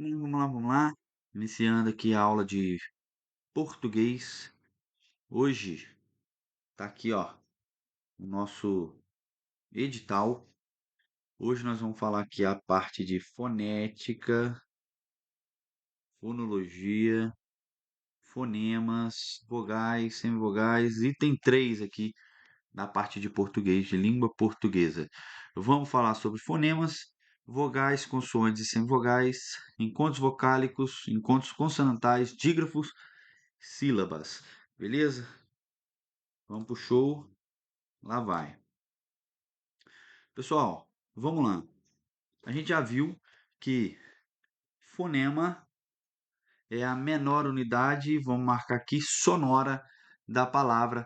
Vamos lá, vamos lá. Iniciando aqui a aula de português. Hoje tá aqui, ó, o nosso edital. Hoje nós vamos falar aqui a parte de fonética, fonologia, fonemas, vogais, semivogais, item 3 aqui na parte de português, de língua portuguesa. Vamos falar sobre fonemas, vogais, consoantes e semivogais, encontros vocálicos, encontros consonantais, dígrafos, sílabas. Beleza? Vamos pro show. Lá vai. Pessoal, vamos lá. A gente já viu que fonema é a menor unidade, vamos marcar aqui, sonora da palavra.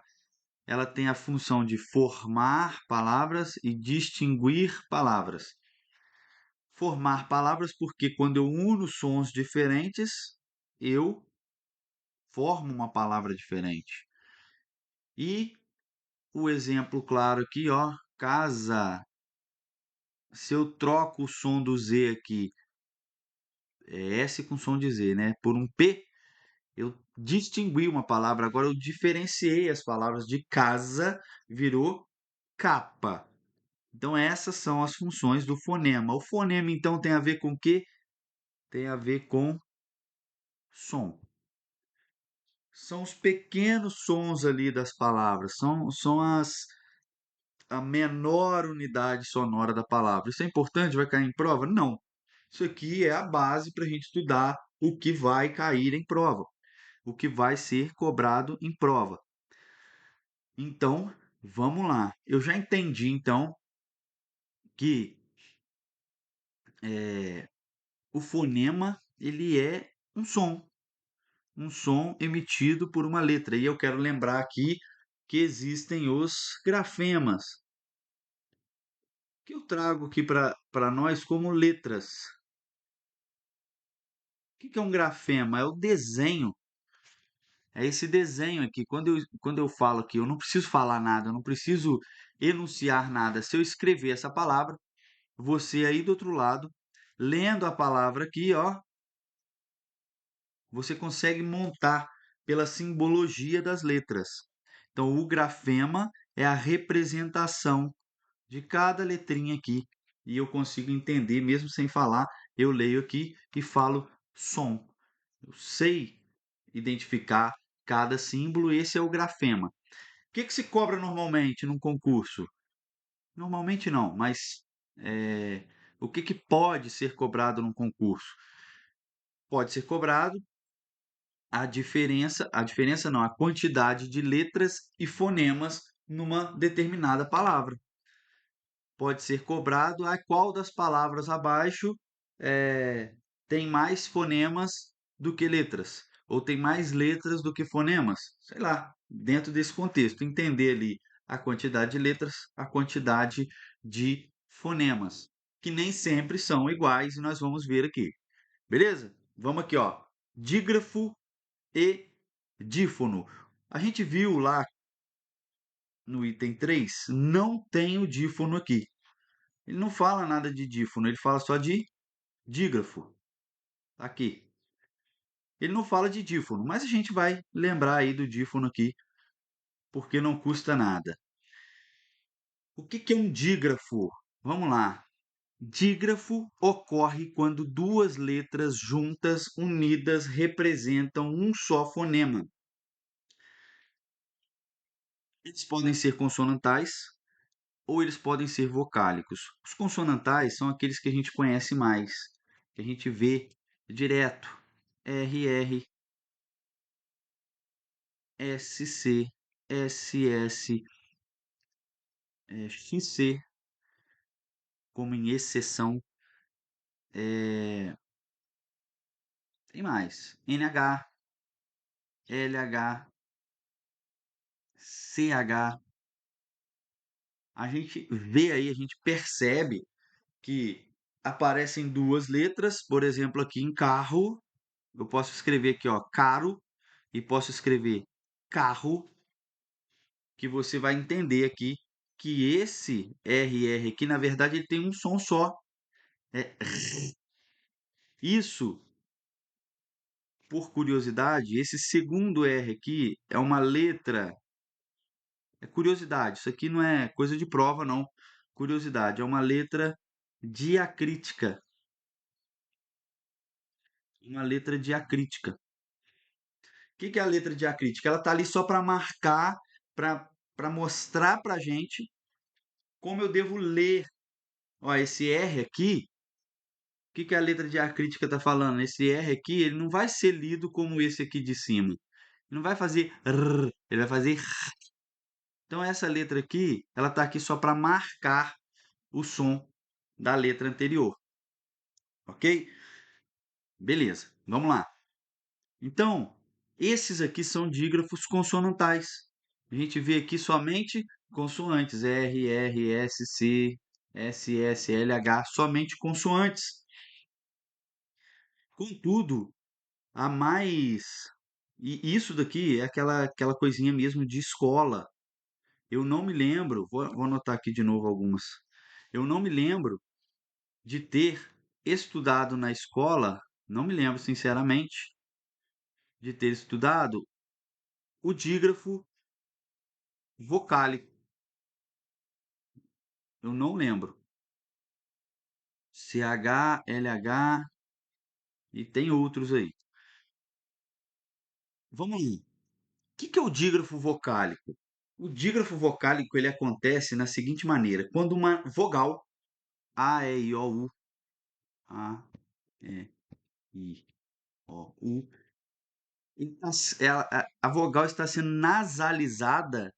Ela tem a função de formar palavras e distinguir palavras. Formar palavras porque quando eu uno sons diferentes, eu formo uma palavra diferente. E o exemplo claro aqui, ó, casa. Se eu troco o som do Z aqui, é S com som de Z, né, por um P, eu distingui uma palavra. Agora eu diferenciei as palavras de casa, virou capa. Então essas são as funções do fonema. O fonema então tem a ver com o quê? Tem a ver com som. São os pequenos sons ali das palavras, são a menor unidade sonora da palavra. Isso é importante? Vai cair em prova? Não. Isso aqui é a base para a gente estudar o que vai cair em prova, o que vai ser cobrado em prova. Então, vamos lá. Eu já entendi, então, que o fonema ele é um som emitido por uma letra. E eu quero lembrar aqui que existem os grafemas, que eu trago aqui para nós como letras. O que é um grafema? É o desenho. É esse desenho aqui. Quando eu falo aqui, eu não preciso falar nada, eu não preciso enunciar nada. Se eu escrever essa palavra, você aí do outro lado, lendo a palavra aqui, ó, você consegue montar pela simbologia das letras. Então, o grafema é a representação de cada letrinha aqui. E eu consigo entender, mesmo sem falar, eu leio aqui e falo som. Eu sei identificar cada símbolo, esse é o grafema. O que se cobra normalmente num concurso? Normalmente não, mas o que pode ser cobrado num concurso? Pode ser cobrado a diferença não, a quantidade de letras e fonemas numa determinada palavra. Pode ser cobrado a qual das palavras abaixo é, tem mais fonemas do que letras, ou tem mais letras do que fonemas, sei lá, dentro desse contexto, entender ali a quantidade de letras, a quantidade de fonemas, que nem sempre são iguais, e nós vamos ver aqui. Beleza? Vamos aqui, ó. Dígrafo e dífono. A gente viu lá no item 3, não tem o dífono aqui. Ele não fala nada de dífono, ele fala só de dígrafo. Tá aqui. Ele não fala de dífono, mas a gente vai lembrar aí do dífono aqui, porque não custa nada. O que é um dígrafo? Vamos lá. Dígrafo ocorre quando duas letras juntas, unidas, representam um só fonema. Eles podem ser consonantais ou eles podem ser vocálicos. Os consonantais são aqueles que a gente conhece mais, que a gente vê direto. RR, SC, SS, XC, como em exceção. Tem mais. NH, LH, CH. A gente vê aí, a gente percebe que aparecem duas letras, por exemplo, aqui em carro, eu posso escrever aqui, ó, caro, e posso escrever carro, que você vai entender aqui que esse RR aqui, na verdade, ele tem um som só. É, isso por curiosidade, esse segundo R aqui é uma letra. É curiosidade, isso aqui não é coisa de prova, não. Curiosidade, é uma letra diacrítica. Uma letra diacrítica. O que é a letra diacrítica? Ela está ali só para marcar, para mostrar para a gente como eu devo ler. Ó, esse R aqui, o que a letra diacrítica está falando? Esse R aqui, ele não vai ser lido como esse aqui de cima. Ele não vai fazer R, ele vai fazer R. Então, essa letra aqui, ela está aqui só para marcar o som da letra anterior. Ok? Beleza, vamos lá. Então, esses aqui são dígrafos consonantais. A gente vê aqui somente consoantes, R, R, S, C, S, S, L, H, somente consoantes. Contudo, a mais. E isso daqui é aquela coisinha mesmo de escola. Eu não me lembro, vou anotar aqui de novo algumas. Eu não me lembro de ter estudado na escola, não me lembro sinceramente, de ter estudado o dígrafo vocálico. Eu não lembro. CH, LH e tem outros aí. Vamos lá. O que é o dígrafo vocálico? O dígrafo vocálico ele acontece na seguinte maneira: quando uma vogal A, E, I, O, U, A, E, I, O, U, a vogal está sendo nasalizada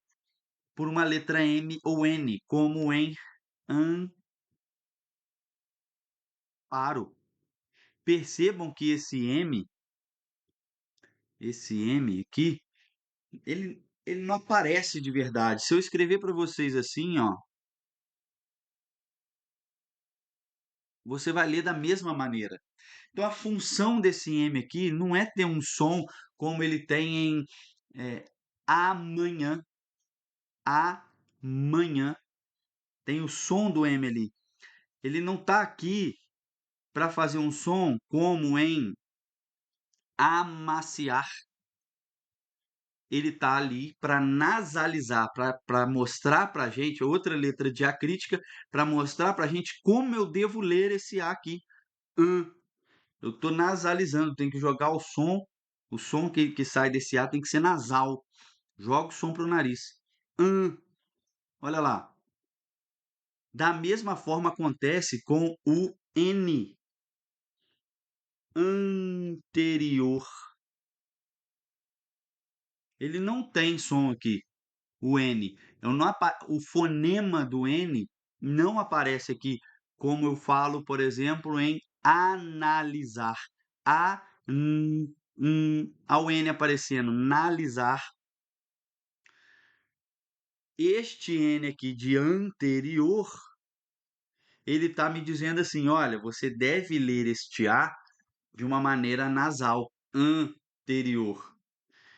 por uma letra M ou N, como em amparo. Percebam que esse M aqui, ele não aparece de verdade. Se eu escrever para vocês assim, ó, você vai ler da mesma maneira. Então, a função desse M aqui não é ter um som como ele tem em é, amanhã. Amanhã. Tem o som do M ali. Ele não está aqui para fazer um som como em amaciar. Ele está ali para nasalizar, para mostrar para a gente, outra letra diacrítica, para mostrar para a gente como eu devo ler esse A aqui. Eu estou nasalizando, tem que jogar o som que sai desse A tem que ser nasal. Joga o som para o nariz. Olha lá. Da mesma forma acontece com o N anterior. Ele não tem som aqui. O N. O fonema do N não aparece aqui, como eu falo, por exemplo, em analisar. Ao N aparecendo, analisar. Este N aqui de anterior, ele está me dizendo assim: olha, você deve ler este A de uma maneira nasal, anterior.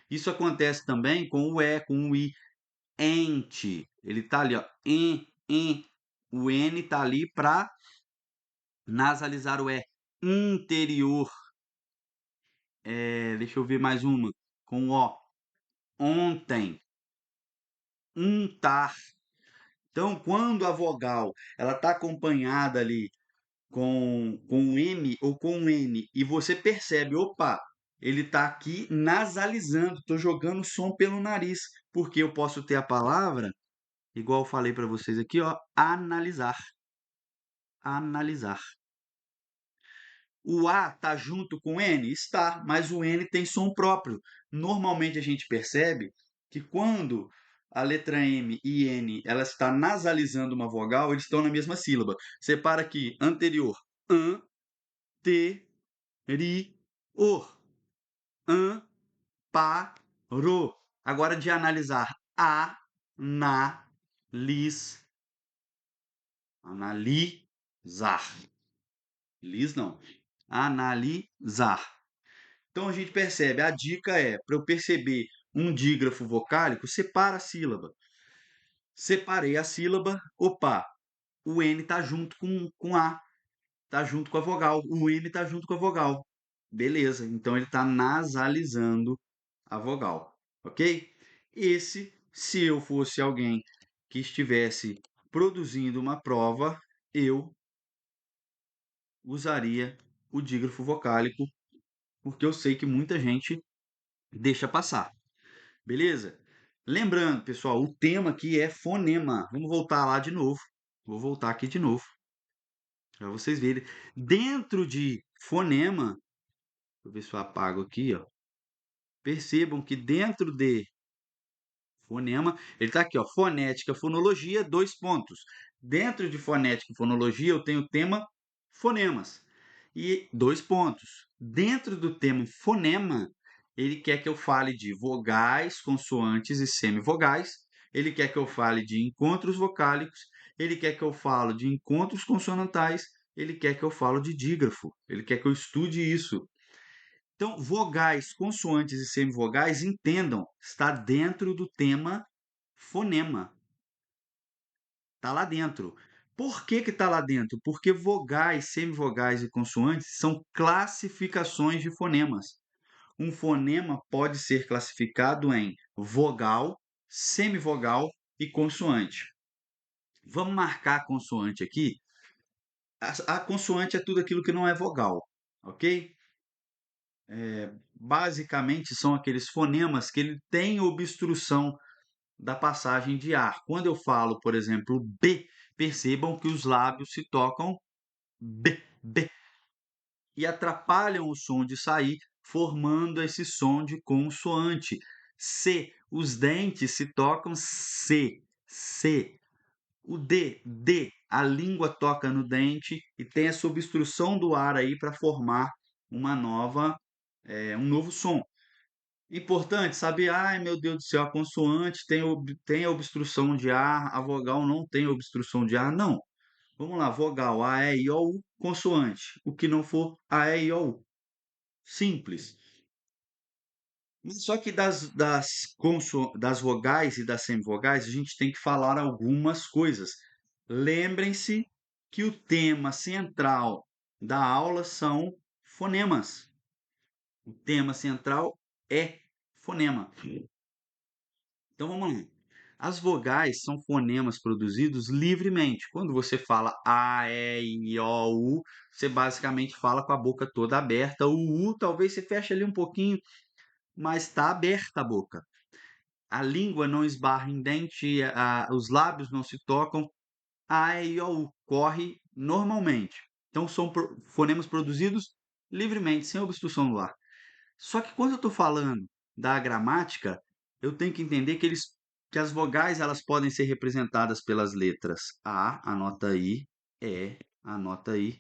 Isso acontece também com o E, com o I. Ente. Ele tá ali, ó. Em. O N tá ali para nasalizar o E. Interior. Deixa eu ver mais uma. Com o O. Ontem. Untar. Então, quando a vogal ela está acompanhada ali com um M ou com um N e você percebe, opa, ele está aqui nasalizando, estou jogando som pelo nariz, porque eu posso ter a palavra, igual eu falei para vocês aqui, ó, analisar. Analisar. O A está junto com o N? Está, mas o N tem som próprio. Normalmente a gente percebe que quando a letra M e N ela está nasalizando uma vogal, eles estão na mesma sílaba. Separa aqui, anterior, an, te, ri, or. An, pa, ro. Agora de analisar, a, na, lis, analisar. Lis não. Analisar. Então a gente percebe, a dica é, para eu perceber um dígrafo vocálico, separa a sílaba. Separei a sílaba, opa, o N está junto com A, está junto com a vogal, o M está junto com a vogal. Beleza, então ele está nasalizando a vogal, ok? Se eu fosse alguém que estivesse produzindo uma prova, eu usaria o dígrafo vocálico, porque eu sei que muita gente deixa passar, beleza? Lembrando, pessoal, o tema aqui é fonema. Vamos voltar lá de novo. Vou voltar aqui de novo, para vocês verem. Dentro de fonema, deixa eu ver se eu apago aqui, ó. Percebam que dentro de fonema, ele está aqui, ó, fonética, fonologia, dois pontos. Dentro de fonética e fonologia, eu tenho o tema fonemas. E dois pontos. Dentro do tema fonema, ele quer que eu fale de vogais, consoantes e semivogais. Ele quer que eu fale de encontros vocálicos. Ele quer que eu fale de encontros consonantais. Ele quer que eu fale de dígrafo. Ele quer que eu estude isso. Então, vogais, consoantes e semivogais, entendam, está dentro do tema fonema. Está lá dentro. Por que que está lá dentro? Porque vogais, semivogais e consoantes são classificações de fonemas. Um fonema pode ser classificado em vogal, semivogal e consoante. Vamos marcar a consoante aqui. A consoante é tudo aquilo que não é vogal, ok? Basicamente são aqueles fonemas que ele tem obstrução da passagem de ar. Quando eu falo, por exemplo, B, percebam que os lábios se tocam B, B, e atrapalham o som de sair, formando esse som de consoante. C, os dentes se tocam C, C. O D, D, a língua toca no dente e tem essa obstrução do ar aí para formar um novo som. Importante saber, ai meu Deus do céu, a consoante tem obstrução de ar, a vogal não tem obstrução de ar. Não. Vamos lá, vogal A, E, I, O, U, consoante. O que não for A, E, I, O, U. Simples. Mas só que das vogais e das semivogais, a gente tem que falar algumas coisas. Lembrem-se que o tema central da aula são fonemas. O tema central é fonema. Então vamos lá. As vogais são fonemas produzidos livremente. Quando você fala A, E, I, O, U, você basicamente fala com a boca toda aberta. O U talvez você feche ali um pouquinho, mas está aberta a boca. A língua não esbarra em dente, os lábios não se tocam. A, E, I, O, U corre normalmente. Então são fonemas produzidos livremente, sem obstrução do ar. Só que quando eu estou falando da gramática, eu tenho que entender que as vogais elas podem ser representadas pelas letras A, anota I, E, anota I,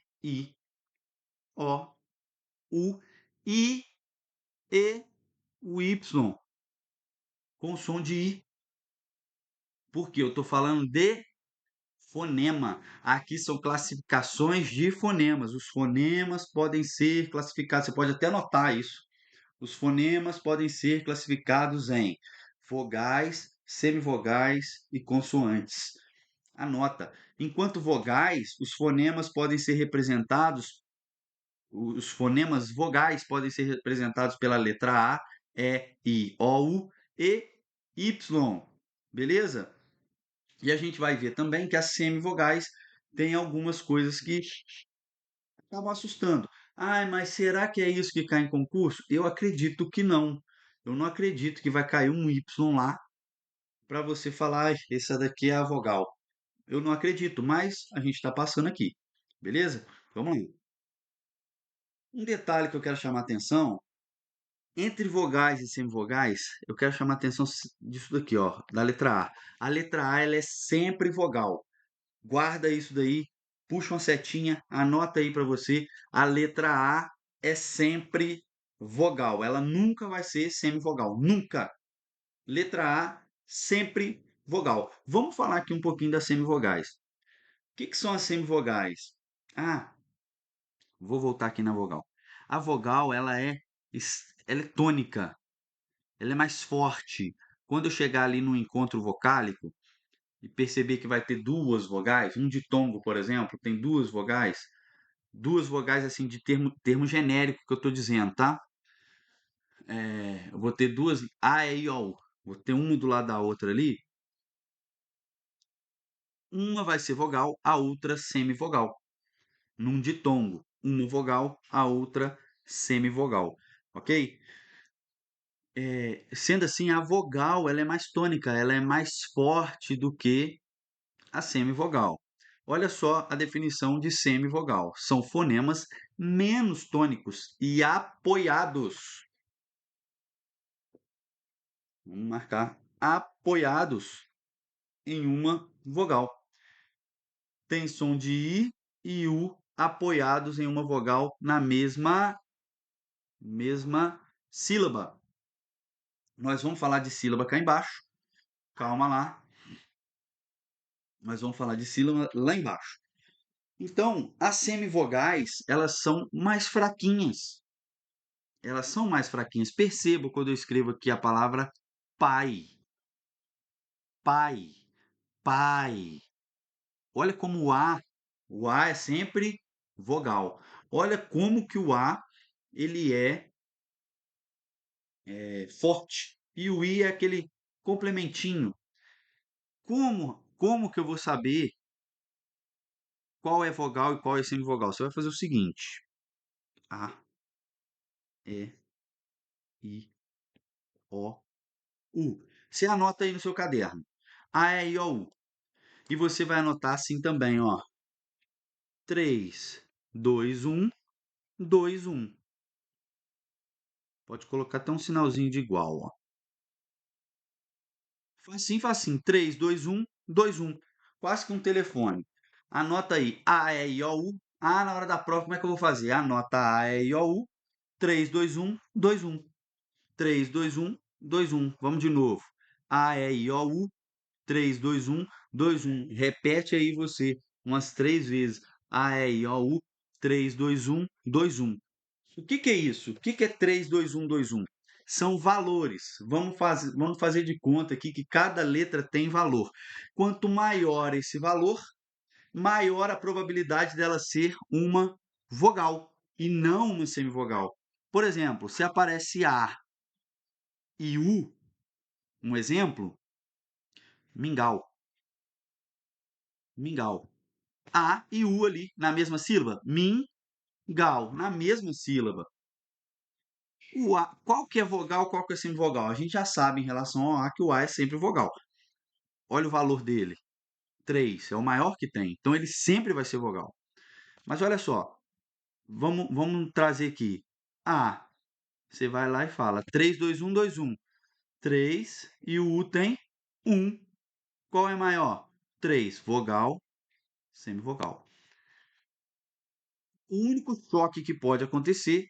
O, U, I, E, o Y, com som de I, porque eu estou falando de fonema. Aqui são classificações de fonemas. Os fonemas podem ser classificados, você pode até anotar isso. Os fonemas podem ser classificados em vogais, semivogais e consoantes. Anota. Enquanto vogais, os fonemas vogais podem ser representados pela letra A, E, I, O, U e Y. Beleza? E a gente vai ver também que as semivogais têm algumas coisas que acabam assustando. Ai, mas será que é isso que cai em concurso? Eu acredito que não. Eu não acredito que vai cair um Y lá para você falar, "Ai, essa daqui é a vogal." Eu não acredito, mas a gente está passando aqui. Beleza? Vamos lá. Um detalhe que eu quero chamar a atenção, entre vogais e semivogais, eu quero chamar a atenção disso daqui, ó, da letra A. A letra A ela é sempre vogal. Guarda isso daí, puxa uma setinha, anota aí para você. A letra A é sempre vogal, ela nunca vai ser semivogal, nunca. Letra A, sempre vogal. Vamos falar aqui um pouquinho das semivogais. O que são as semivogais? Ah, vou voltar aqui na vogal. A vogal, ela é tônica, ela é mais forte. Quando eu chegar ali no encontro vocálico, e perceber que vai ter duas vogais, um ditongo, por exemplo, tem duas vogais, duas vogais assim de termo genérico que eu estou dizendo, tá? Eu vou ter duas A, E, I, O. U. Vou ter uma do lado da outra ali. Uma vai ser vogal, a outra semivogal. Num ditongo, uma vogal, a outra semivogal, ok? Sendo assim, a vogal ela é mais tônica, ela é mais forte do que a semivogal. Olha só a definição de semivogal. São fonemas menos tônicos e apoiados. Vamos marcar apoiados em uma vogal. Tem som de I e U apoiados em uma vogal na mesma sílaba. Nós vamos falar de sílaba cá embaixo. Calma lá. Nós vamos falar de sílaba lá embaixo. Então, as semivogais, elas são mais fraquinhas. Elas são mais fraquinhas. Perceba quando eu escrevo aqui a palavra pai. Pai. Pai. Olha como o A é sempre vogal. Olha como que o A ele é forte. E o I é aquele complementinho. Como que eu vou saber qual é vogal e qual é semivogal? Você vai fazer o seguinte: A, E, I, O, U. Você anota aí no seu caderno. A, E, I, O, U. E você vai anotar assim também, ó. 3, 2, 1, 2, 1. Pode colocar até um sinalzinho de igual, ó. Facinho, facinho. 3, 2, 1, 2, 1. Quase que um telefone. Anota aí. A, E, I, O, U. Ah, na hora da prova, como é que eu vou fazer? Anota A, E, I, O, U. 3, 2, 1, 2, 1. 3, 2, 1, 2, 1. Vamos de novo. A, E, I, O, U. 3, 2, 1, 2, 1. Repete aí você umas 3 vezes. A, E, I, O, U. 3, 2, 1, 2, 1. O que que é isso? O que que é 3, 2, 1, 2, 1? São valores. Vamos fazer de conta aqui que cada letra tem valor. Quanto maior esse valor, maior a probabilidade dela ser uma vogal e não uma semivogal. Por exemplo, se aparece A e U, um exemplo, mingau, mingau. A e U ali na mesma sílaba, mingau, na mesma sílaba. O A, qual que é vogal, qual que é semivogal? A gente já sabe em relação ao A que o A é sempre vogal. Olha o valor dele. 3 é o maior que tem. Então ele sempre vai ser vogal. Mas olha só, vamos trazer aqui. A, você vai lá e fala 3, 2, 1, 2, 1. 3 e o U tem 1. Qual é maior? 3, vogal, semivogal. O único choque que pode acontecer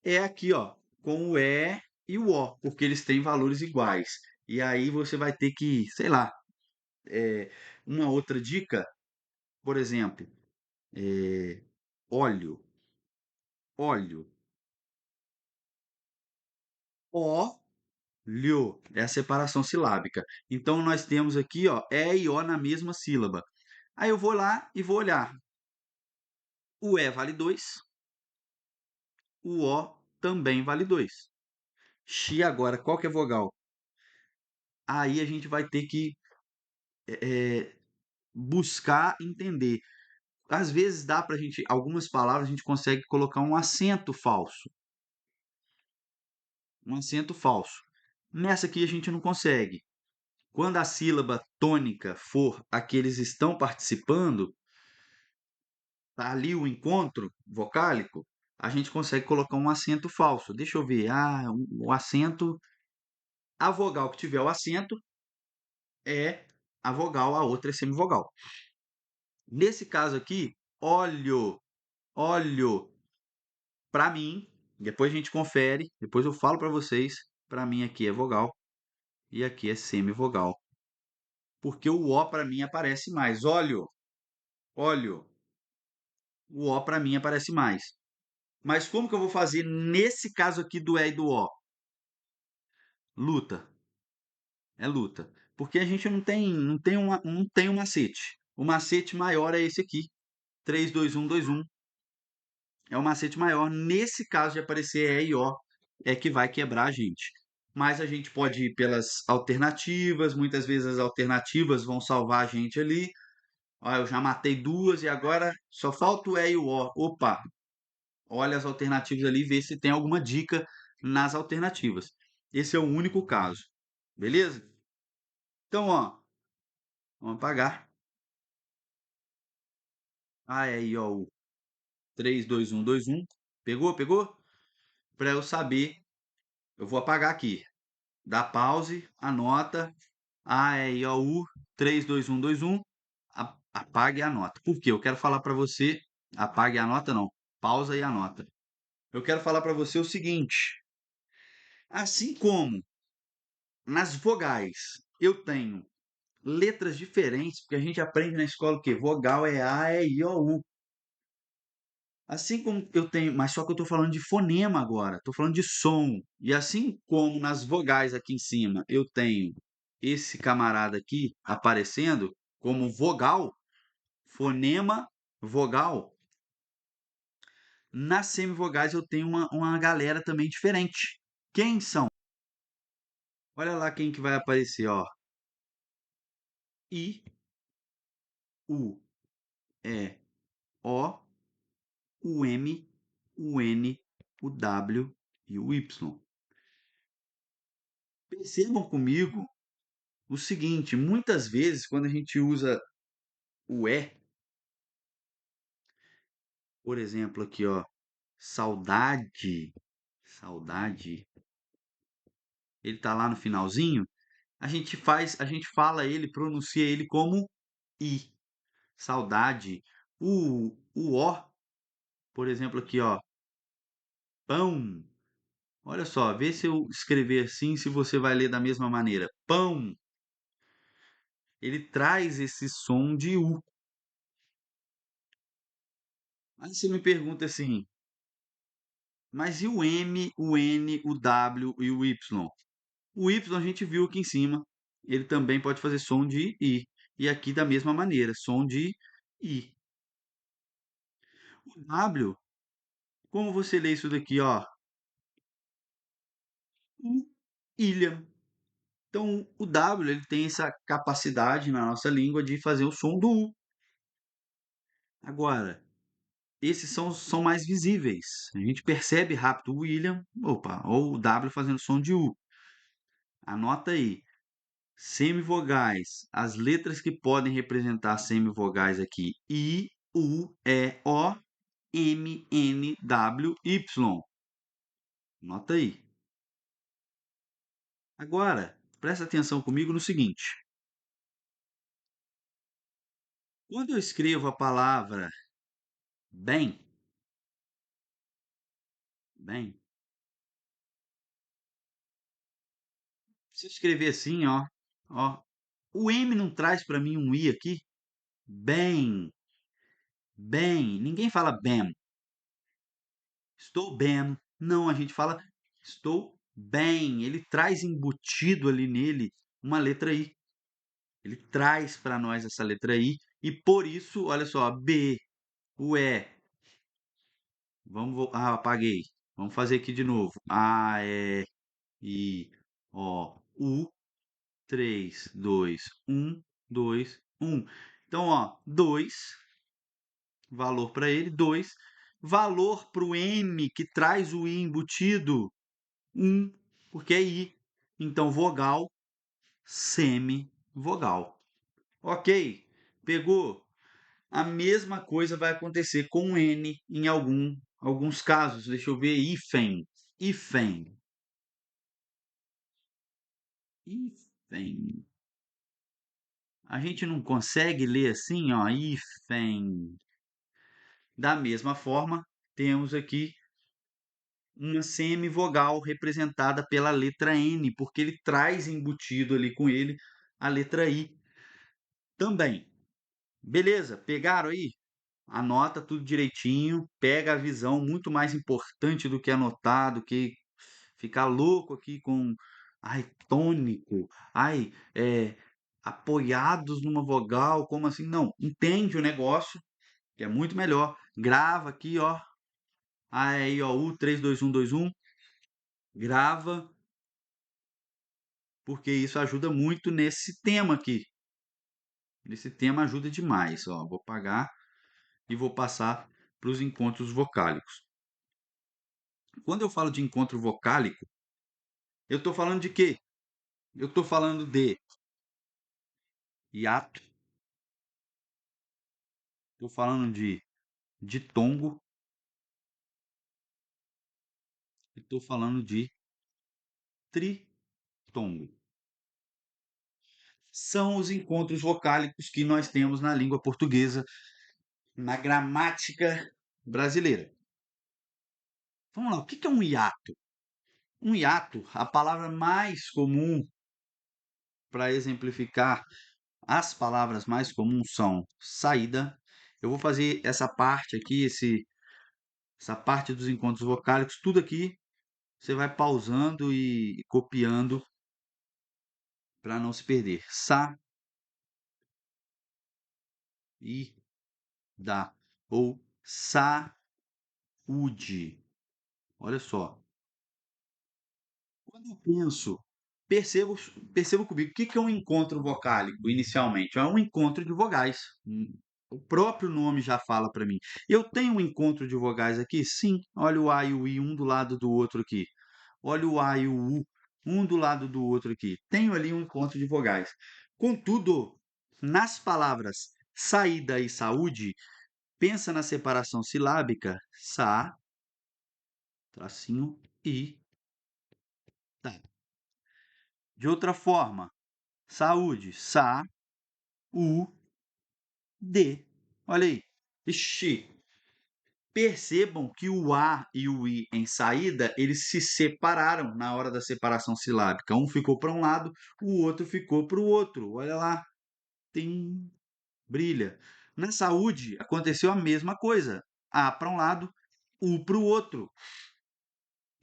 é aqui, ó, com o E e o O, porque eles têm valores iguais. E aí você vai ter que, sei lá, uma outra dica, por exemplo, óleo, óleo, óleo, é a separação silábica. Então nós temos aqui, ó, E e O na mesma sílaba. Aí eu vou lá e vou olhar. O E vale 2, o O também vale 2. Xi agora, qual que é vogal? Aí a gente vai ter que buscar entender. Às vezes dá para a gente, algumas palavras a gente consegue colocar um acento falso. Um acento falso. Nessa aqui a gente não consegue. Quando a sílaba tônica for a que eles estão participando, tá ali o encontro vocálico, a gente consegue colocar um acento falso. Deixa eu ver. O acento, a vogal que tiver o acento é a vogal, a outra é semivogal. Nesse caso aqui, óleo, óleo, para mim, depois a gente confere, depois eu falo para vocês, para mim aqui é vogal e aqui é semivogal. Porque o O para mim aparece mais. Óleo, óleo. O O para mim aparece mais. Mas como que eu vou fazer nesse caso aqui do E e do O? Luta. É luta. Porque a gente não tem um macete. O macete maior é esse aqui. 3, 2, 1, 2, 1. É o macete maior. Nesse caso de aparecer E e O, é que vai quebrar a gente. Mas a gente pode ir pelas alternativas, muitas vezes as alternativas vão salvar a gente ali. Ó, eu já matei duas e agora só falta o E e o O. Opa, olha as alternativas ali e vê se tem alguma dica nas alternativas. Esse é o único caso. Beleza? Então, ó, vamos apagar. A, E, I, O, U. 3, 2, 1, 2, 1. Pegou? Pegou? Para eu saber, eu vou apagar aqui. Dá pause, anota. A, E, I, O, U. 3, 2, 1, 2, 1. Apague e anota. Por quê? Eu quero falar para você. Apague e anota, não. Pausa e anota. Eu quero falar para você o seguinte: assim como nas vogais eu tenho letras diferentes, porque a gente aprende na escola o quê? Vogal é A, E, I, O, U. Assim como eu tenho, mas só que eu estou falando de fonema agora, estou falando de som. E assim como nas vogais aqui em cima eu tenho esse camarada aqui aparecendo como vogal, fonema, vogal, nas semivogais eu tenho uma galera também diferente. Quem são? Olha lá quem que vai aparecer, ó. I, U, E, O, o M, o N, o W e o Y. Percebam comigo o seguinte, muitas vezes quando a gente usa o E, por exemplo, aqui, ó, saudade, saudade, ele tá lá no finalzinho, a gente fala ele, pronuncia ele como I, saudade. O O, por exemplo, aqui, ó, pão. Olha só, vê se eu escrever assim, se você vai ler da mesma maneira. Pão, ele traz esse som de U. Aí você me pergunta assim, mas e o M, o N, o W e o Y? O Y a gente viu aqui em cima, ele também pode fazer som de I. E aqui da mesma maneira, som de I. O W, como você lê isso daqui, ó? U, ilha. Então, o W ele tem essa capacidade na nossa língua de fazer o som do U. Agora, esses são mais visíveis. A gente percebe rápido o William, opa, ou o W fazendo som de U. Anota aí. Semivogais. As letras que podem representar semivogais aqui: I, U, E, O, M, N, W, Y. Anota aí. Agora, presta atenção comigo no seguinte: quando eu escrevo a palavra bem, bem, se eu escrever assim, ó, o M não traz para mim um I aqui? Bem, bem. Ninguém fala bem. Estou bem. Não, a gente fala estou bem. Ele traz embutido ali nele uma letra I. Ele traz para nós essa letra I e por isso, olha só, B, o E. Apaguei. Vamos fazer aqui de novo. A, E, I, O, U. 3, 2, 1, 2, 1. Então, ó, 2, valor para ele, 2. Valor para o M, que traz o I embutido, 1, porque é I. Então, vogal, semivogal. Ok, pegou? A mesma coisa vai acontecer com o N em alguns casos. Deixa eu ver, hífen, hífen, hífen. A gente não consegue ler assim, ó, hífen. Da mesma forma, temos aqui uma semivogal representada pela letra N, porque ele traz embutido ali com ele a letra I também. Beleza? Pegaram aí? Anota tudo direitinho, pega a visão, muito mais importante do que anotar, do que ficar louco aqui com ai, tônico, ai, apoiados numa vogal, como assim? Não, entende o negócio, que é muito melhor. Grava aqui, ó, A, E, I, O, U, 3, 2, 1, 2, 1. Grava, porque isso ajuda muito nesse tema aqui. Esse tema ajuda demais. Ó, vou apagar e vou passar para os encontros vocálicos. Quando eu falo de encontro vocálico, eu estou falando de quê? Eu estou falando de hiato, estou falando de ditongo, e estou falando de tritongo. São os encontros vocálicos que nós temos na língua portuguesa, na gramática brasileira. Vamos lá, o que é um hiato? Um hiato, a palavra mais comum para exemplificar as palavras mais comuns são saída. Eu vou fazer essa parte aqui, essa parte dos encontros vocálicos, tudo aqui você vai pausando e copiando para não se perder. Sa, e, da ou saúde. Olha só. Quando eu penso, percebo, percebo comigo, o que é um encontro vocálico inicialmente? É um encontro de vogais. O próprio nome já fala para mim. Eu tenho um encontro de vogais aqui? Sim. Olha o A e o I um do lado do outro aqui. Olha o A e o U um do lado do outro aqui. Tenho ali um encontro de vogais. Contudo, nas palavras saída e saúde, pensa na separação silábica sa, tracinho, e, tá. De outra forma, saúde, sa, u, d. Olha aí. Ixi. Percebam que o A e o I em saída, eles se separaram na hora da separação silábica. Um ficou para um lado, o outro ficou para o outro. Olha lá. Tem brilha. Na saúde, aconteceu a mesma coisa. A para um lado, U para o outro.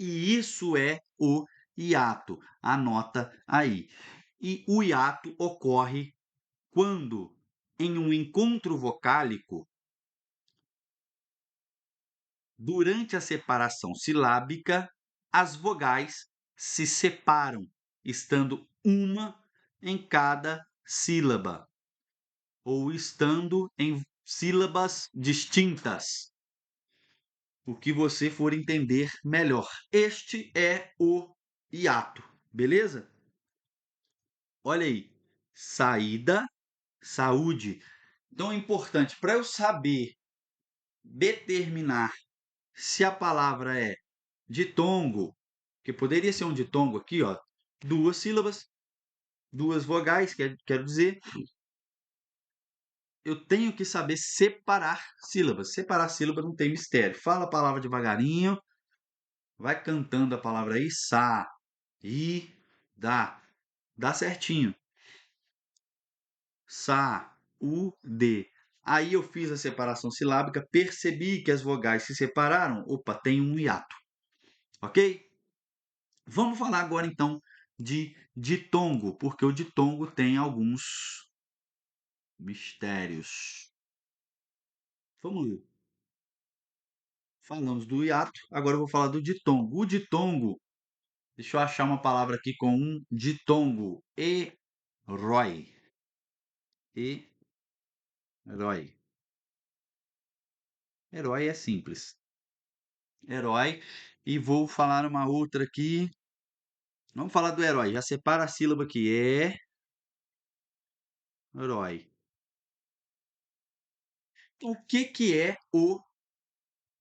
E isso é o hiato. Anota aí. E o hiato ocorre quando, em um encontro vocálico, durante a separação silábica, as vogais se separam, estando uma em cada sílaba, ou estando em sílabas distintas. O que você for entender melhor. Este é o hiato, beleza? Olha aí, saída, saúde. Então é importante para eu saber determinar se a palavra é ditongo, que poderia ser um ditongo aqui, ó, duas sílabas, duas vogais, quero dizer, eu tenho que saber separar sílabas. Separar sílabas não tem mistério. Fala a palavra devagarinho, vai cantando a palavra aí, sa, i, da. Dá certinho. Sa, u, d. Aí eu fiz a separação silábica, percebi que as vogais se separaram. Opa, tem um hiato. Ok? Vamos falar agora então de ditongo, porque o ditongo tem alguns mistérios. Vamos lá. Falamos do hiato, agora eu vou falar do ditongo. O ditongo, deixa eu achar uma palavra aqui com um ditongo. Herói. Herói. Herói é simples. Herói. E vou falar uma outra aqui. Vamos falar do herói. Já separa a sílaba aqui. É herói. Então, o que que é o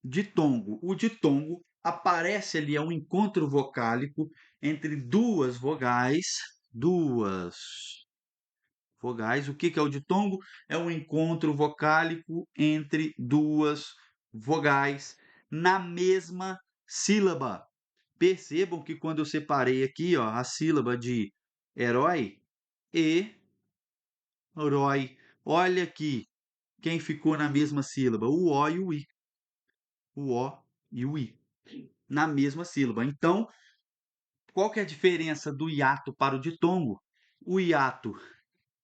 ditongo? O ditongo aparece ali, é um encontro vocálico entre duas vogais. Duas vogais. O que que é o ditongo? É um encontro vocálico entre duas vogais na mesma sílaba. Percebam que quando eu separei aqui, ó, a sílaba de herói e herói, olha aqui quem ficou na mesma sílaba, o O e o I. O O e o I na mesma sílaba. Então, qual que é a diferença do hiato para o ditongo? O hiato,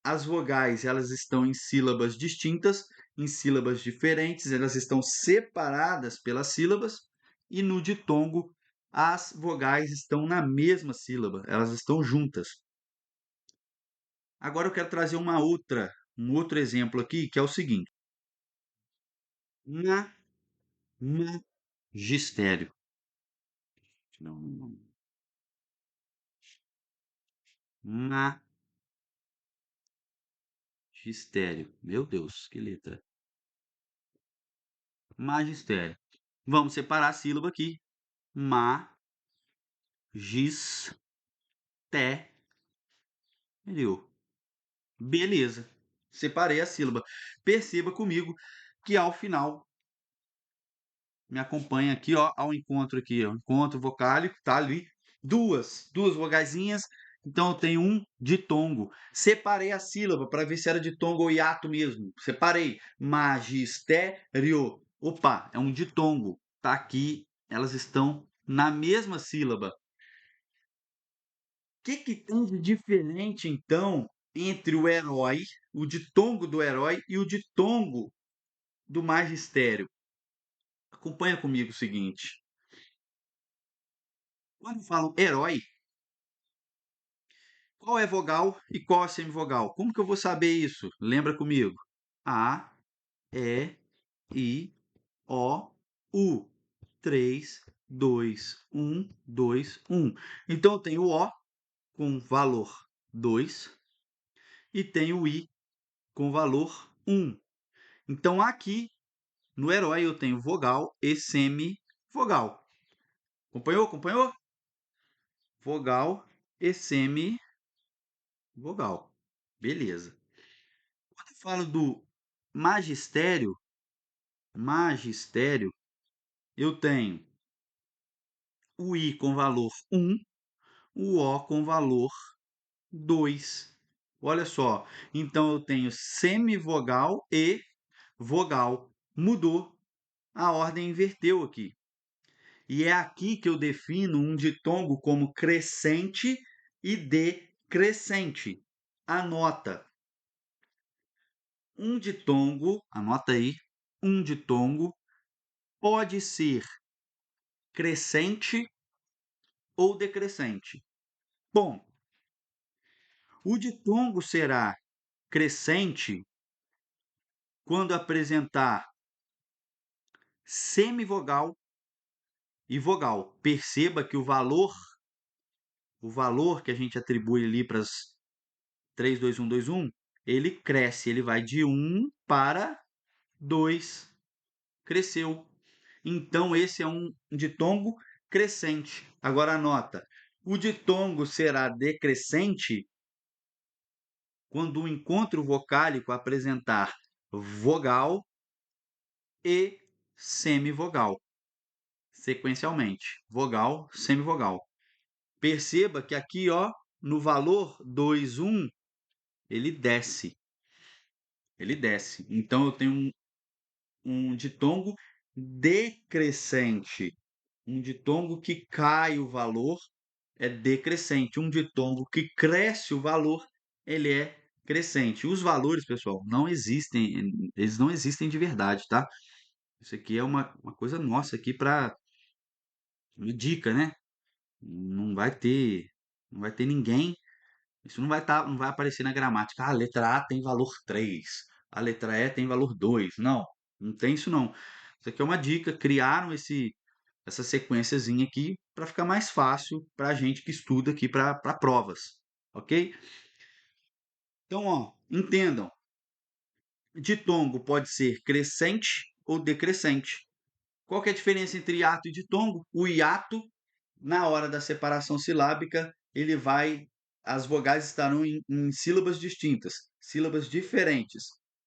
as vogais, elas estão em sílabas distintas, em sílabas diferentes, elas estão separadas pelas sílabas. e no ditongo as vogais estão na mesma sílaba, elas estão juntas. Agora eu quero trazer um outro exemplo aqui, que é o seguinte: ma, magistério. Não, não, não. Magistério. Meu Deus, que letra. Magistério. Vamos separar a sílaba aqui. Magistério. Beleza. Separei a sílaba. Perceba comigo que ao final me acompanha aqui, ó, ao encontro aqui, ó, encontro vocálico, tá ali, duas vogaisinhas, então eu tenho um ditongo. Separei a sílaba para ver se era ditongo ou hiato mesmo. Separei. Magistério. Opa, é um ditongo. Tá aqui, elas estão na mesma sílaba. O que que tem de diferente então entre o herói, o ditongo do herói e o ditongo do magistério? Acompanha comigo o seguinte. Quando falam herói, qual é vogal e qual é semivogal? Como que eu vou saber isso? Lembra comigo? A, E, I, O, U. 3, 2, 1, 2, 1. Então eu tenho o O com valor 2 e tenho o I com valor 1. Então aqui no herói eu tenho vogal e semivogal. Acompanhou? Acompanhou? Vogal e semivogal. Beleza. Quando eu falo do magistério, magistério, eu tenho o I com valor 1, o O com valor 2. Olha só, então eu tenho semivogal e vogal. Mudou, a ordem inverteu aqui. E é aqui que eu defino um ditongo como crescente e decrescente. Anota. Um ditongo, anota aí, um ditongo pode ser crescente ou decrescente. Bom, o ditongo será crescente quando apresentar semivogal e vogal. Perceba que o valor que a gente atribui ali para as 3, 2, 1, 2, 1, ele cresce, ele vai de 1 para 2. Cresceu. Então esse é um ditongo crescente. Agora anota, o ditongo será decrescente quando o encontro vocálico apresentar vogal e semivogal, sequencialmente, vogal, semivogal. Perceba que aqui, ó, no valor 2, 1, ele desce. Ele desce. Então eu tenho um ditongo decrescente. Um ditongo que cai o valor é decrescente. Um ditongo que cresce o valor, ele é crescente. Os valores, pessoal, não existem, eles não existem de verdade, tá? Isso aqui é uma coisa nossa aqui para uma dica, né? Não vai ter, não vai ter ninguém, isso não vai aparecer na gramática. Ah, a letra A tem valor 3, a letra E tem valor 2. Não, não tem isso não. Isso aqui é uma dica, criaram essa sequenciazinha aqui para ficar mais fácil para a gente que estuda aqui para provas, ok? Então, ó, entendam, ditongo pode ser crescente ou decrescente. Qual que é a diferença entre hiato e ditongo? O hiato, na hora da separação silábica, ele vai, as vogais estarão em sílabas distintas, sílabas diferentes.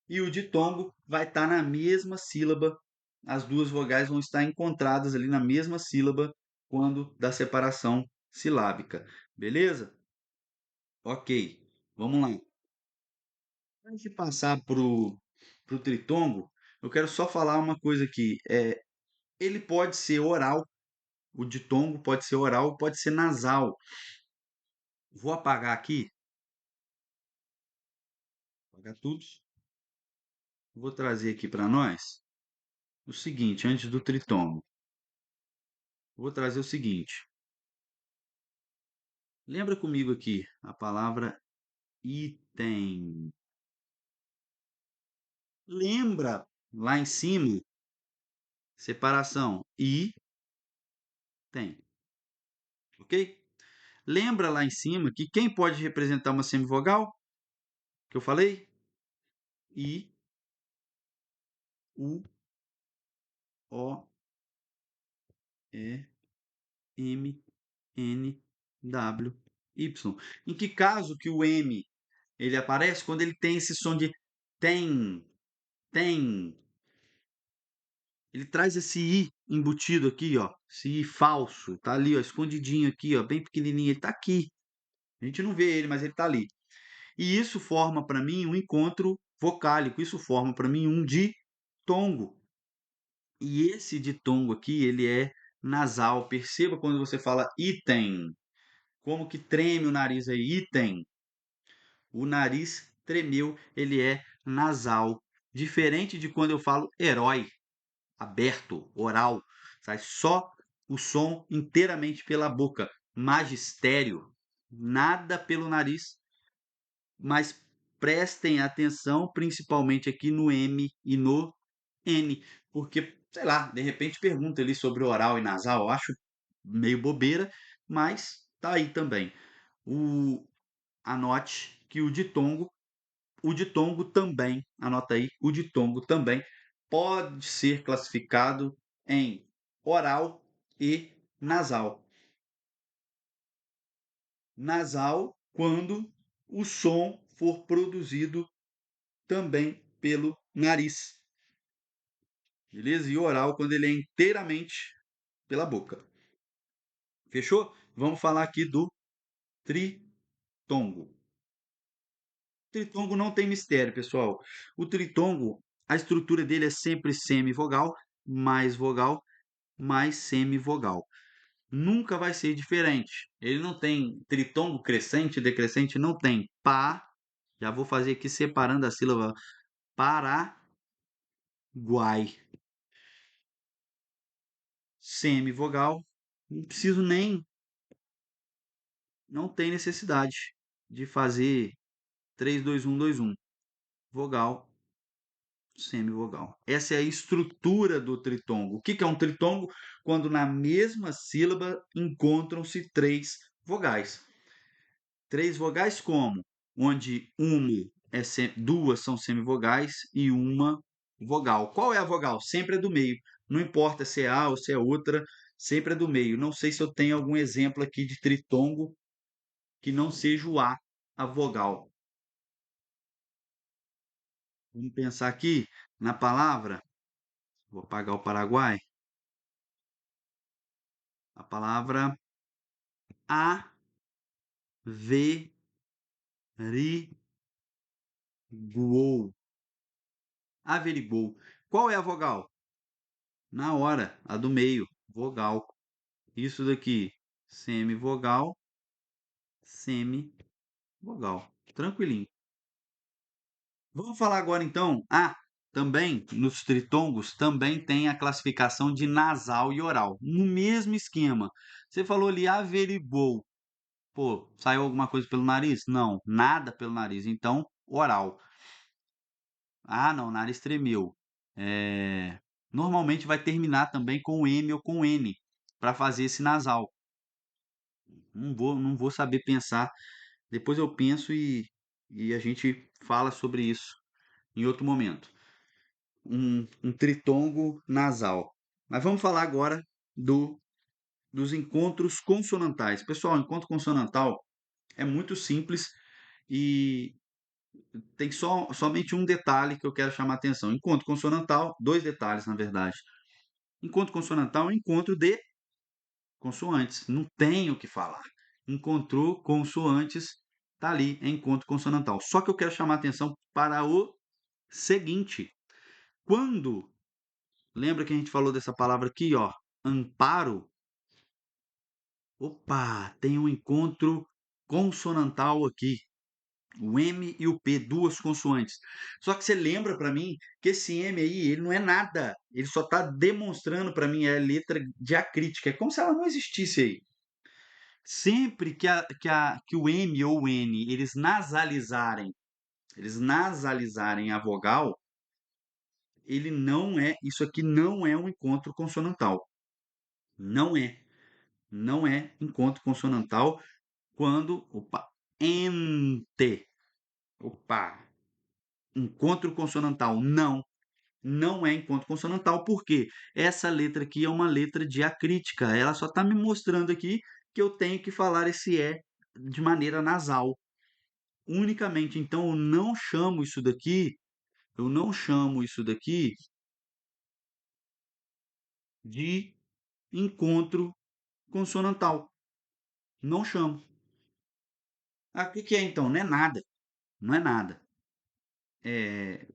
E o ditongo vai estar na mesma sílaba, as duas vogais vão estar encontradas ali na mesma sílaba quando da separação silábica. Beleza? Ok, vamos lá. Antes de passar pro tritongo, eu quero só falar uma coisa aqui. Ele pode ser oral, o ditongo pode ser oral, pode ser nasal. Vou apagar aqui, apagar tudo. Vou trazer aqui para nós o seguinte, antes do tritongo. Vou trazer o seguinte. Lembra comigo aqui a palavra item. Lembra lá em cima, separação e tem, ok? Lembra lá em cima que quem pode representar uma semivogal? Que eu falei? I, U, O, E, M, N, W, Y. Em que caso que o M ele aparece? Quando ele tem esse som de tem, tem. Ele traz esse I embutido aqui, ó. Esse I falso. Tá ali, ó, escondidinho aqui, ó, bem pequenininho. Ele tá aqui. A gente não vê ele, mas ele tá ali. E isso forma para mim um encontro vocálico. Isso forma para mim um ditongo. E esse ditongo aqui, ele é nasal. Perceba quando você fala item. Como que treme o nariz aí? Item. O nariz tremeu, ele é nasal. Diferente de quando eu falo herói, aberto, oral, sai só o som inteiramente pela boca. Magistério, nada pelo nariz, mas prestem atenção principalmente aqui no M e no N, porque, sei lá, de repente pergunta ali sobre oral e nasal, eu acho meio bobeira, mas tá aí também. O, anote que o ditongo também, anota aí, o ditongo também pode ser classificado em oral e nasal. Nasal quando o som for produzido também pelo nariz. Beleza? E oral quando ele é inteiramente pela boca. Fechou? Vamos falar aqui do tritongo. O tritongo não tem mistério, pessoal. O tritongo, a estrutura dele é sempre semivogal, mais semivogal. Nunca vai ser diferente. Ele não tem tritongo crescente, decrescente, não tem. Pá, já vou fazer aqui separando a sílaba. Paraguai. Semivogal. Não preciso nem, não tem necessidade de fazer 3, 2, 1, 2, 1. Vogal, semivogal. Essa é a estrutura do tritongo. O que é um tritongo? Quando na mesma sílaba encontram-se três vogais. Três vogais como? Onde duas são semivogais e uma vogal. Qual é a vogal? Sempre é do meio. Não importa se é A ou se é outra, sempre é do meio. Não sei se eu tenho algum exemplo aqui de tritongo que não seja o a vogal. Vamos pensar aqui na palavra. Vou apagar o Paraguai. A palavra averiguou. Averiguou. Qual é a vogal? Na hora, a do meio, vogal. Isso daqui, semivogal, semivogal. Tranquilinho. Vamos falar agora então. Ah, também nos tritongos também tem a classificação de nasal e oral. No mesmo esquema. Você falou ali averiguou. Pô, saiu alguma coisa pelo nariz? Não, nada pelo nariz. Então, oral. Ah, não, o nariz tremeu. É, normalmente vai terminar também com M ou com N para fazer esse nasal. Não vou saber pensar. Depois eu penso e a gente fala sobre isso em outro momento. Um tritongo nasal. Mas vamos falar agora dos encontros consonantais. Pessoal, encontro consonantal é muito simples e tem somente um detalhe que eu quero chamar a atenção. Encontro consonantal, dois detalhes, na verdade. Encontro consonantal é um encontro de consoantes. Não tem o que falar. Encontrou consoantes, tá ali, é encontro consonantal. Só que eu quero chamar a atenção para o seguinte. Quando, lembra que a gente falou dessa palavra aqui, ó, amparo? Opa, tem um encontro consonantal aqui. O M e o P, duas consoantes. Só que você lembra para mim que esse M aí, ele não é nada. Ele só está demonstrando para mim a letra diacrítica. É como se ela não existisse aí. Sempre que o M ou o N eles nasalizarem a vogal, ele não é, isso aqui não é um encontro consonantal. Não é. Não é encontro consonantal quando, opa, ente, opa, encontro consonantal, não. Não é encontro consonantal, porque essa letra aqui é uma letra diacrítica. Ela só está me mostrando aqui que eu tenho que falar esse E de maneira nasal, unicamente. Então, eu não chamo isso daqui de encontro consonantal. Não chamo. Ah, o que que é então? Não é nada. Não é nada. É,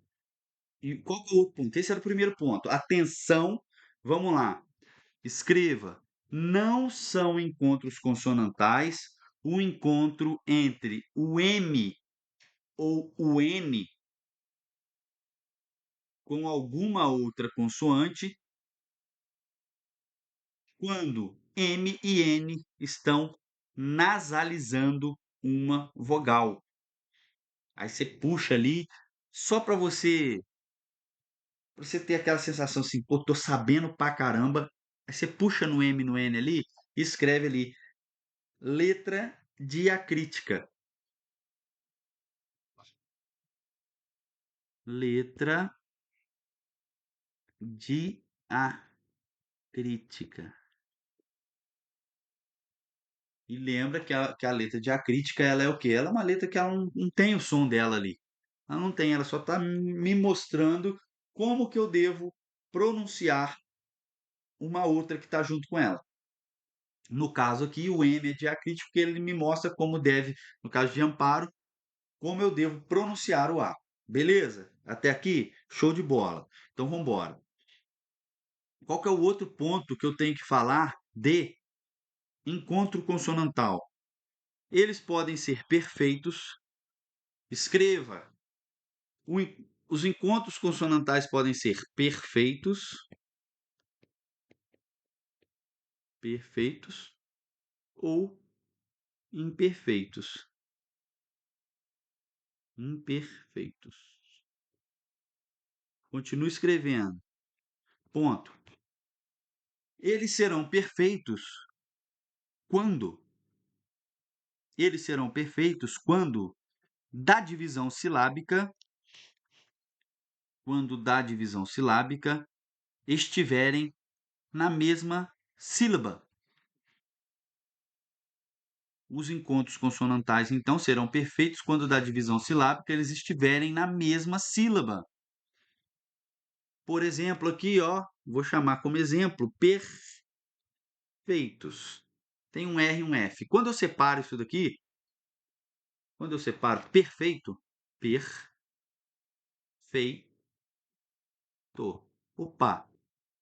e qual que é o outro ponto? Esse era o primeiro ponto. Atenção, vamos lá. Escreva: não são encontros consonantais o encontro entre o M ou o N com alguma outra consoante quando M e N estão nasalizando uma vogal. Aí você puxa ali só para você ter aquela sensação assim, pô, tô sabendo pra caramba. Aí você puxa no M e no N ali e escreve ali letra diacrítica. Letra diacrítica. E lembra que a letra diacrítica ela é o quê? Ela é uma letra que ela não tem o som dela ali. Ela não tem, ela só está me mostrando como que eu devo pronunciar uma outra que está junto com ela. No caso aqui, o M é diacrítico, porque ele me mostra como deve, no caso de amparo, como eu devo pronunciar o A. Beleza? Até aqui, show de bola. Então vamos embora. Qual que é o outro ponto que eu tenho que falar de encontro consonantal? Eles podem ser perfeitos. Escreva. Os encontros consonantais podem ser perfeitos ou imperfeitos. Imperfeitos. Continue escrevendo. Ponto. Eles serão perfeitos quando? Eles serão perfeitos quando da divisão silábica estiverem na mesma sílaba. Os encontros consonantais, então, serão perfeitos quando da divisão silábica eles estiverem na mesma sílaba. Por exemplo, aqui, ó, vou chamar como exemplo perfeitos. Tem um R e um F. Quando eu separo isso daqui, quando eu separo perfeito, perfeito, opa,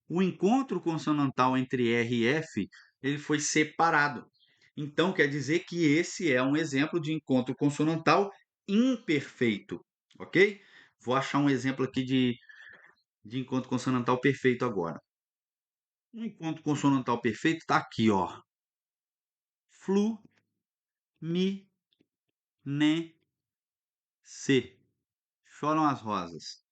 o encontro consonantal entre R e F, ele foi separado. Então, quer dizer que esse é um exemplo de encontro consonantal imperfeito, ok? Vou achar um exemplo aqui de encontro consonantal perfeito agora. Um encontro consonantal perfeito está aqui, ó. Flu, mi, ne, se. Choram as rosas.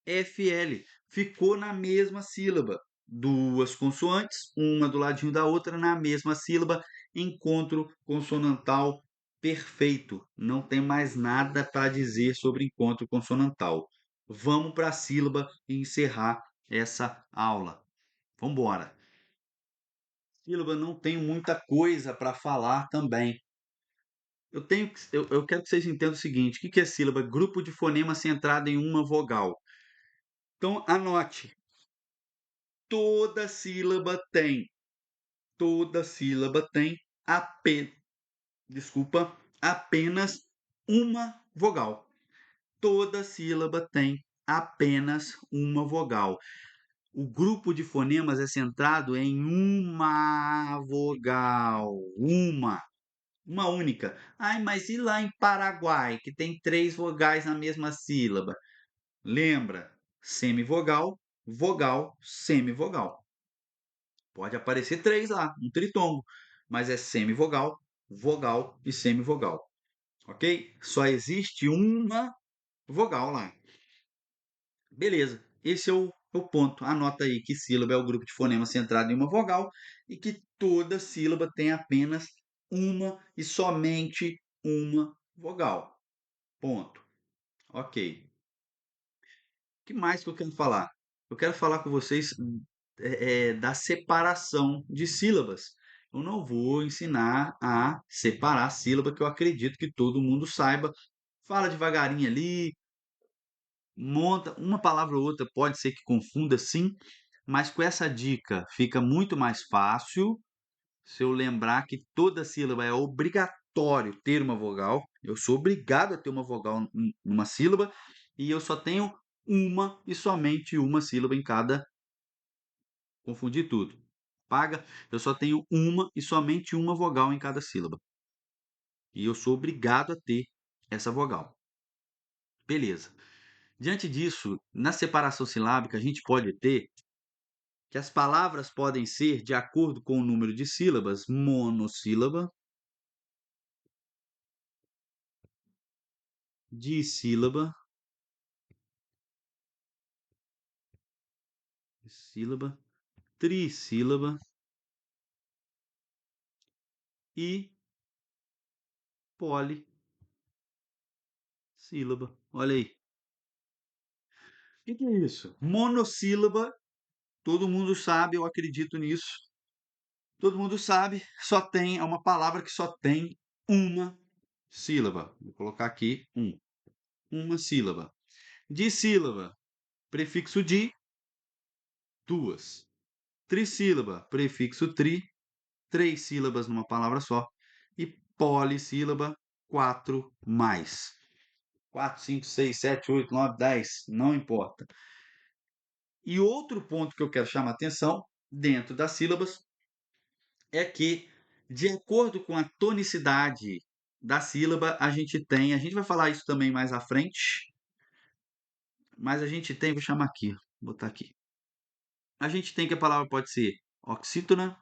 FL ficou na mesma sílaba. Duas consoantes, uma do ladinho da outra, na mesma sílaba. Encontro consonantal perfeito. Não tem mais nada para dizer sobre encontro consonantal. Vamos para a sílaba e encerrar essa aula. Vamos embora. Sílaba não tenho muita coisa para falar também. Eu quero que vocês entendam o seguinte: o que é sílaba? Grupo de fonema centrado em uma vogal. Então, anote. Toda sílaba tem. Toda sílaba tem apenas uma vogal. Toda sílaba tem apenas uma vogal. O grupo de fonemas é centrado em uma vogal. Uma. uma única. Ai, mas e lá em Paraguai, que tem 3 vogais na mesma sílaba? Lembra? Semivogal, vogal, semivogal. Pode aparecer 3 lá, um tritongo, mas é semivogal, vogal e semivogal, ok? Só existe uma vogal lá. Beleza, esse é o ponto. Anota aí que sílaba é o grupo de fonemas centrado em uma vogal e que toda sílaba tem apenas uma e somente uma vogal. Ponto. Ok. O que mais que eu quero falar? Eu quero falar com vocês da separação de sílabas. Eu não vou ensinar a separar sílaba, que eu acredito que todo mundo saiba. Fala devagarinho ali, monta uma palavra ou outra, pode ser que confunda sim, mas com essa dica fica muito mais fácil se eu lembrar que toda sílaba é obrigatório ter uma vogal. Eu sou obrigado a ter uma vogal numa sílaba e eu só tenho uma e somente uma sílaba em cada. Confundi tudo. Paga, eu só tenho uma e somente uma vogal em cada sílaba. E eu sou obrigado a ter essa vogal. Beleza. Diante disso, na separação silábica, a gente pode ter que as palavras podem ser, de acordo com o número de sílabas, monossílaba, dissílaba, sílaba, trissílaba e polissílaba. Olha aí. O que é isso? Monossílaba, todo mundo sabe, eu acredito nisso. Todo mundo sabe, só tem, é uma palavra que só tem uma sílaba. Vou colocar aqui uma sílaba. Dissílaba, prefixo di, duas. Trissílaba, prefixo tri, três sílabas numa palavra só. E polissílaba, quatro mais. 4, 5, 6, 7, 8, 9, 10, não importa. E outro ponto que eu quero chamar a atenção dentro das sílabas é que, de acordo com a tonicidade da sílaba, a gente vai falar isso também mais à frente, mas a gente tem, vou chamar aqui, vou botar aqui. A gente tem que a palavra pode ser oxítona,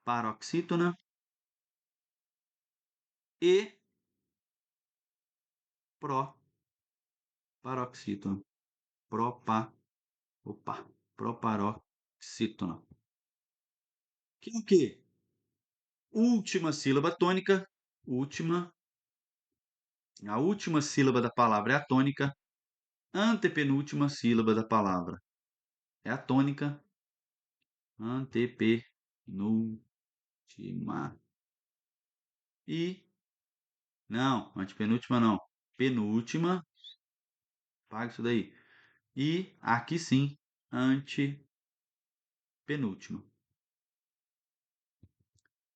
paroxítona e proparoxítona. Propa, opa, proparoxítona. Que é o quê? Última sílaba tônica, última, a última sílaba da palavra é a tônica, antepenúltima sílaba da palavra é a tônica, antepenúltima e não, antepenúltima não, penúltima, paga isso daí. E aqui sim, antepenúltima.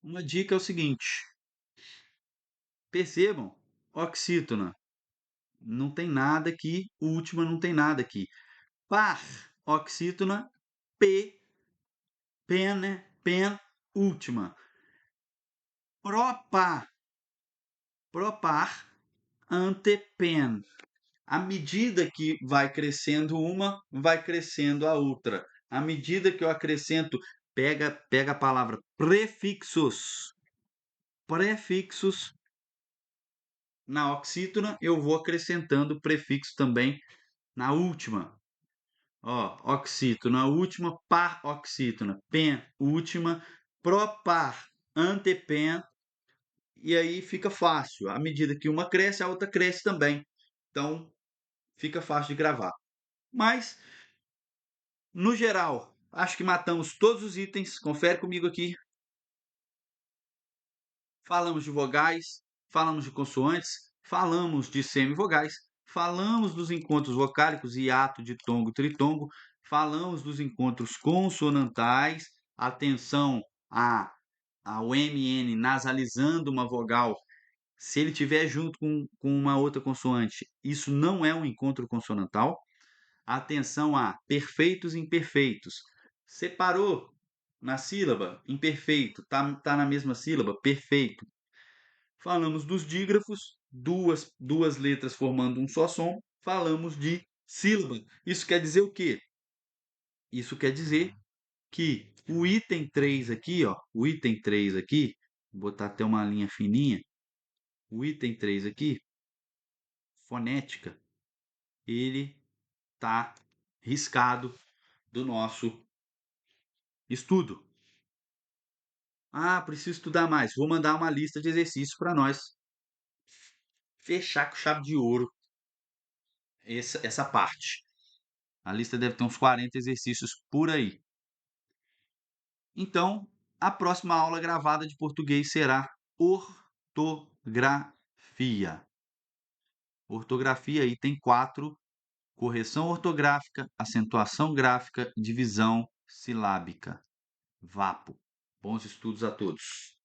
Uma dica é o seguinte: percebam, oxítona não tem nada aqui, última não tem nada aqui. Par, oxítona, p, pen, última. Propa, propar, antepen. À medida que vai crescendo uma, vai crescendo a outra. À medida que eu acrescento, pega a palavra prefixos na oxítona, eu vou acrescentando prefixo também na última. Ó, oxítona última, par oxítona, pen última, propar antepen, e aí fica fácil. À medida que uma cresce, a outra cresce também. Então, fica fácil de gravar. Mas, no geral, acho que matamos todos os itens. Confere comigo aqui. Falamos de vogais, falamos de consoantes, falamos de semivogais, falamos dos encontros vocálicos, hiato, ditongo, tritongo, falamos dos encontros consonantais, atenção ao MN nasalizando uma vogal, se ele tiver junto com uma outra consoante, isso não é um encontro consonantal. Atenção a perfeitos e imperfeitos. Separou na sílaba, imperfeito. Tá na mesma sílaba, perfeito. Falamos dos dígrafos, duas letras formando um só som. Falamos de sílaba. Isso quer dizer o quê? Isso quer dizer que o item 3 aqui, ó, o item 3 aqui, vou botar até uma linha fininha, o item 3 aqui, fonética, ele tá riscado do nosso estudo. Ah, preciso estudar mais. Vou mandar uma lista de exercícios para nós fechar com chave de ouro essa parte. A lista deve ter uns 40 exercícios por aí. Então, a próxima aula gravada de português será ortografia. Ortografia aí tem 4: correção ortográfica, acentuação gráfica, divisão silábica. VAPO. Bons estudos a todos.